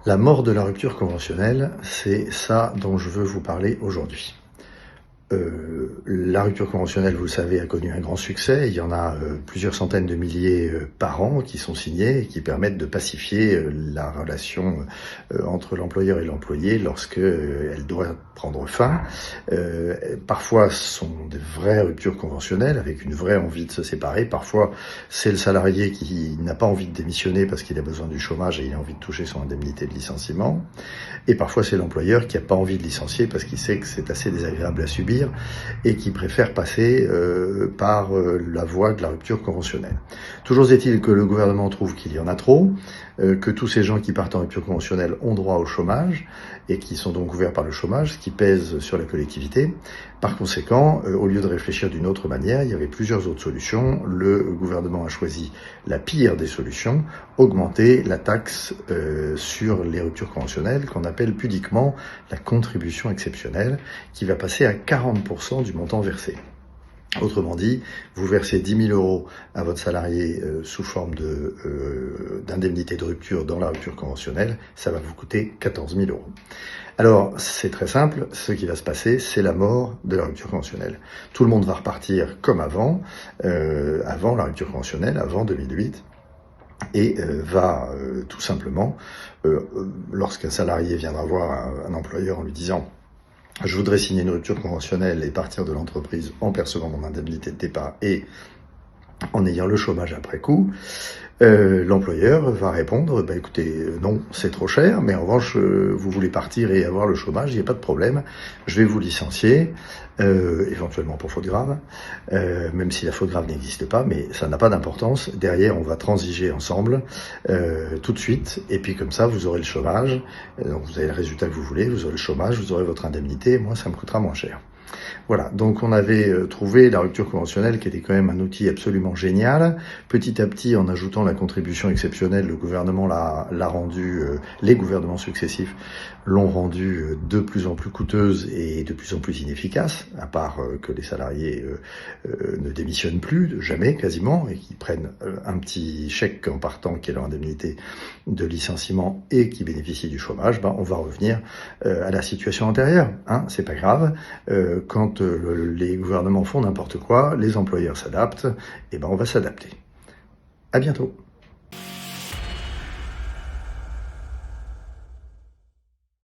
La mort de la rupture conventionnelle, c'est ça dont je veux vous parler aujourd'hui. La rupture conventionnelle, vous le savez, a connu un grand succès. Il y en a plusieurs centaines de milliers par an qui sont signés et qui permettent de pacifier la relation entre l'employeur et l'employé lorsque elle doit prendre fin. Parfois, ce sont des vraies ruptures conventionnelles avec une vraie envie de se séparer. Parfois, c'est le salarié qui n'a pas envie de démissionner parce qu'il a besoin du chômage et il a envie de toucher son indemnité de licenciement. Et parfois, c'est l'employeur qui n'a pas envie de licencier parce qu'il sait que c'est assez désagréable à subir et qui préfère passer par la voie de la rupture conventionnelle. Toujours est-il que le gouvernement trouve qu'il y en a trop, que tous ces gens qui partent en rupture conventionnelle ont droit au chômage et qui sont donc couverts par le chômage, ce qui pèse sur la collectivité. Par conséquent, au lieu de réfléchir d'une autre manière, il y avait plusieurs autres solutions. Le gouvernement a choisi la pire des solutions, augmenter la taxe sur les ruptures conventionnelles qu'on appelle pudiquement la contribution exceptionnelle, qui va passer à 40% du montant versé. Autrement dit, vous versez 10 000 euros à votre salarié sous forme d'indemnité de rupture dans la rupture conventionnelle, ça va vous coûter 14 000 euros. Alors, c'est très simple, ce qui va se passer, c'est la mort de la rupture conventionnelle. Tout le monde va repartir comme avant la rupture conventionnelle, avant 2008. Et va tout simplement, lorsqu'un salarié viendra voir un employeur en lui disant « je voudrais signer une rupture conventionnelle et partir de l'entreprise en percevant mon indemnité de départ et en ayant le chômage après coup », l'employeur va répondre « écoutez, non, c'est trop cher, mais en revanche, vous voulez partir et avoir le chômage, il n'y a pas de problème, je vais vous licencier, éventuellement pour faute grave, même si la faute grave n'existe pas, mais ça n'a pas d'importance. Derrière, on va transiger ensemble tout de suite, et puis comme ça, vous aurez le chômage, donc vous avez le résultat que vous voulez, vous aurez le chômage, vous aurez votre indemnité, et moi, ça me coûtera moins cher. » Voilà, donc on avait trouvé la rupture conventionnelle qui était quand même un outil absolument génial. Petit à petit, en ajoutant la contribution exceptionnelle, le gouvernement l'a rendu, les gouvernements successifs l'ont rendue de plus en plus coûteuse et de plus en plus inefficace, à part que les salariés ne démissionnent plus, jamais quasiment, et qu'ils prennent un petit chèque en partant qui est leur indemnité de licenciement et qui bénéficient du chômage. On va revenir à la situation antérieure, c'est pas grave. Quand les gouvernements font n'importe quoi, les employeurs s'adaptent, et on va s'adapter. À bientôt.